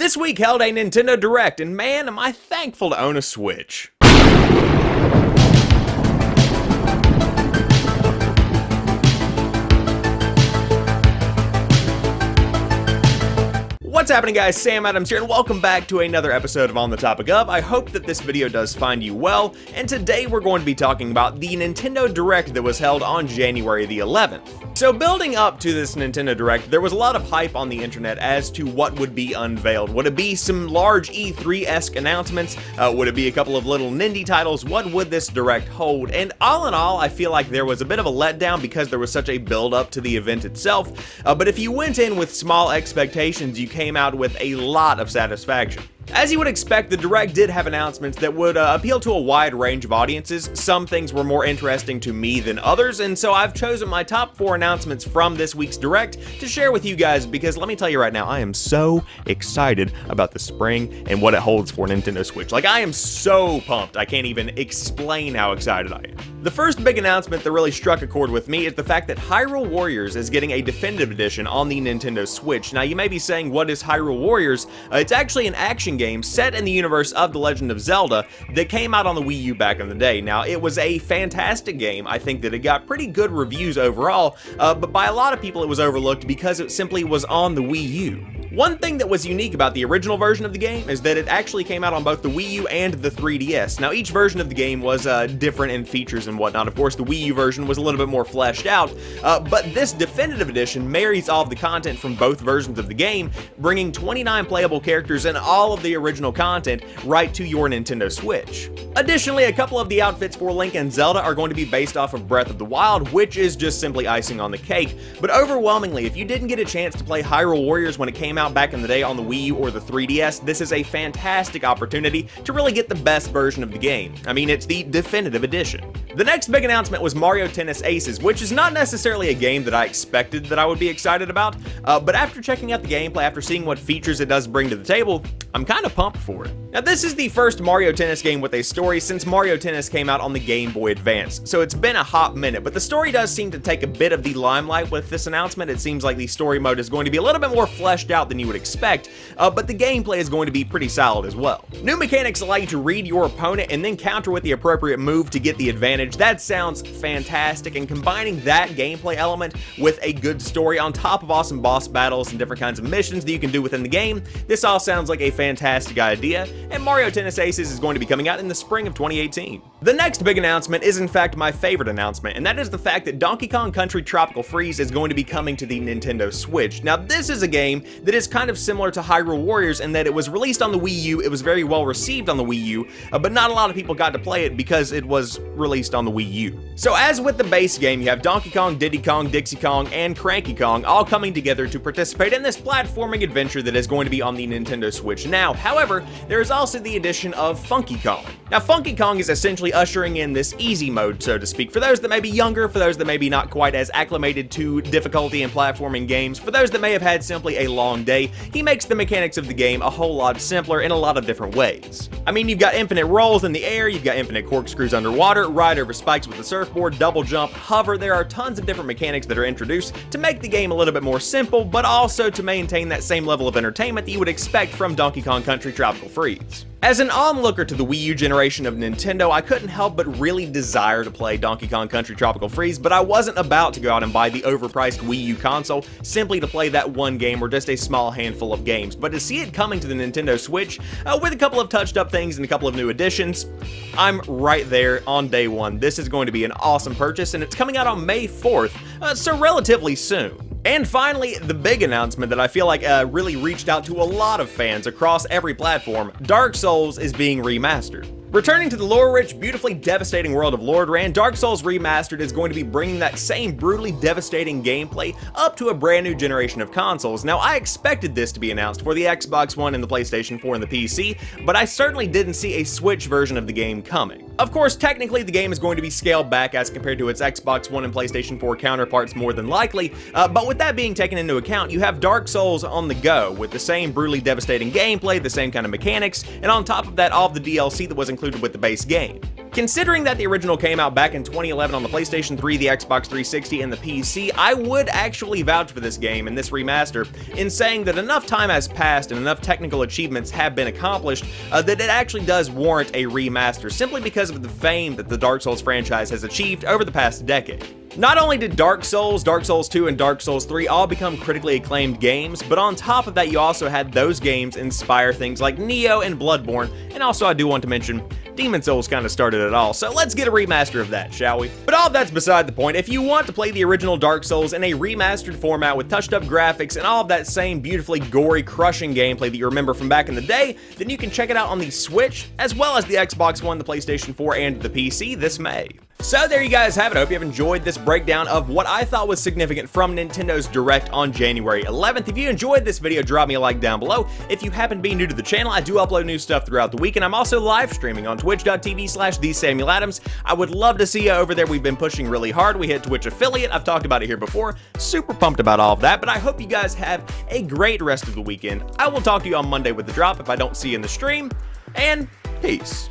This week held a Nintendo Direct, and man, am I thankful to own a Switch. What's happening, guys? Sam Adams here, and welcome back to another episode of On the Topic Of. I hope that this video does find you well, and today we're going to be talking about the Nintendo Direct that was held on January the 11th. So building up to this Nintendo Direct, there was a lot of hype on the internet as to what would be unveiled. Would it be some large E3-esque announcements? Would it be a couple of little Nindy titles? What would this Direct hold? And all in all, I feel like there was a bit of a letdown because there was such a build-up to the event itself. But if you went in with small expectations, you came out with a lot of satisfaction. As you would expect, the Direct did have announcements that would appeal to a wide range of audiences. Some things were more interesting to me than others, and so I've chosen my top 4 announcements from this week's Direct to share with you guys, because let me tell you right now, I am so excited about the spring and what it holds for Nintendo Switch. Like, I am so pumped, I can't even explain how excited I am. The first big announcement that really struck a chord with me is the fact that Hyrule Warriors is getting a definitive edition on the Nintendo Switch. Now, you may be saying, what is Hyrule Warriors? It's actually an action game set in the universe of The Legend of Zelda that came out on the Wii U back in the day. Now, it was a fantastic game. I think that it got pretty good reviews overall, but by a lot of people it was overlooked because it simply was on the Wii U. One thing that was unique about the original version of the game is that it actually came out on both the Wii U and the 3DS. Now, each version of the game was different in features and whatnot. Of course, the Wii U version was a little bit more fleshed out, but this definitive edition marries all of the content from both versions of the game, bringing 29 playable characters and all of the original content right to your Nintendo Switch. Additionally, a couple of the outfits for Link and Zelda are going to be based off of Breath of the Wild, which is just simply icing on the cake. But overwhelmingly, if you didn't get a chance to play Hyrule Warriors when it came out back in the day on the Wii U or the 3DS, this is a fantastic opportunity to really get the best version of the game. I mean, it's the definitive edition. The next big announcement was Mario Tennis Aces, which is not necessarily a game that I expected that I would be excited about, but after checking out the gameplay, after seeing what features it does bring to the table, I'm kind of pumped for it. Now, this is the first Mario Tennis game with a story since Mario Tennis came out on the Game Boy Advance, so it's been a hot minute, but the story does seem to take a bit of the limelight with this announcement. It seems like the story mode is going to be a little bit more fleshed out than you would expect, but the gameplay is going to be pretty solid as well. New mechanics allow you to read your opponent and then counter with the appropriate move to get the advantage. That sounds fantastic, and combining that gameplay element with a good story on top of awesome boss battles and different kinds of missions that you can do within the game, this all sounds like a fantastic idea, and Mario Tennis Aces is going to be coming out in the spring of 2018. The next big announcement is in fact my favorite announcement, and that is the fact that Donkey Kong Country Tropical Freeze is going to be coming to the Nintendo Switch. Now, this is a game that is kind of similar to Hyrule Warriors in that it was released on the Wii U, it was very well received on the Wii U, but not a lot of people got to play it because it was released on the Wii U. So as with the base game, you have Donkey Kong, Diddy Kong, Dixie Kong, and Cranky Kong all coming together to participate in this platforming adventure that is going to be on the Nintendo Switch now. However, there is also the addition of Funky Kong. Now, Funky Kong is essentially ushering in this easy mode, so to speak, for those that may be younger, for those that may be not quite as acclimated to difficulty in platforming games, for those that may have had simply a long day. He makes the mechanics of the game a whole lot simpler in a lot of different ways. I mean, you've got infinite rolls in the air, you've got infinite corkscrews underwater, ride over spikes with the surfboard, double jump, hover. There are tons of different mechanics that are introduced to make the game a little bit more simple, but also to maintain that same level of entertainment that you would expect from Donkey Kong Country Tropical Freeze. As an onlooker to the Wii U generation of Nintendo, I couldn't help but really desire to play Donkey Kong Country Tropical Freeze, but I wasn't about to go out and buy the overpriced Wii U console simply to play that one game or just a small handful of games. But to see it coming to the Nintendo Switch, with a couple of touched up things and a couple of new additions, I'm right there on day one. This is going to be an awesome purchase, and it's coming out on May 4th, so relatively soon. And finally, the big announcement that I feel like really reached out to a lot of fans across every platform: Dark Souls is being remastered. Returning to the lore-rich, beautifully devastating world of Lordran, Dark Souls Remastered is going to be bringing that same brutally devastating gameplay up to a brand new generation of consoles. Now, I expected this to be announced for the Xbox One and the PlayStation 4 and the PC, but I certainly didn't see a Switch version of the game coming. Of course, technically the game is going to be scaled back as compared to its Xbox One and PlayStation 4 counterparts more than likely, but with that being taken into account, you have Dark Souls on the go with the same brutally devastating gameplay, the same kind of mechanics, and on top of that, all of the DLC that was included with the base game. Considering that the original came out back in 2011 on the PlayStation 3, the Xbox 360, and the PC, I would actually vouch for this game and this remaster in saying that enough time has passed and enough technical achievements have been accomplished that it actually does warrant a remaster, simply because of the fame that the Dark Souls franchise has achieved over the past decade. Not only did Dark Souls, Dark Souls 2, and Dark Souls 3 all become critically acclaimed games, but on top of that you also had those games inspire things like Neo and Bloodborne, and also I do want to mention Demon Souls kind of started it all, so let's get a remaster of that, shall we? But all of that's beside the point. If you want to play the original Dark Souls in a remastered format with touched up graphics and all of that same beautifully gory, crushing gameplay that you remember from back in the day, then you can check it out on the Switch, as well as the Xbox One, the PlayStation 4, and the PC this May. So there you guys have it. I hope you have enjoyed this breakdown of what I thought was significant from Nintendo's Direct on January 11th. If you enjoyed this video, drop me a like down below. If you happen to be new to the channel, I do upload new stuff throughout the week, and I'm also live streaming on twitch.tv/thesamueladams. I would love to see you over there. We've been pushing really hard. We hit Twitch affiliate. I've talked about it here before. Super pumped about all of that, but I hope you guys have a great rest of the weekend. I will talk to you on Monday with the drop if I don't see you in the stream, and peace.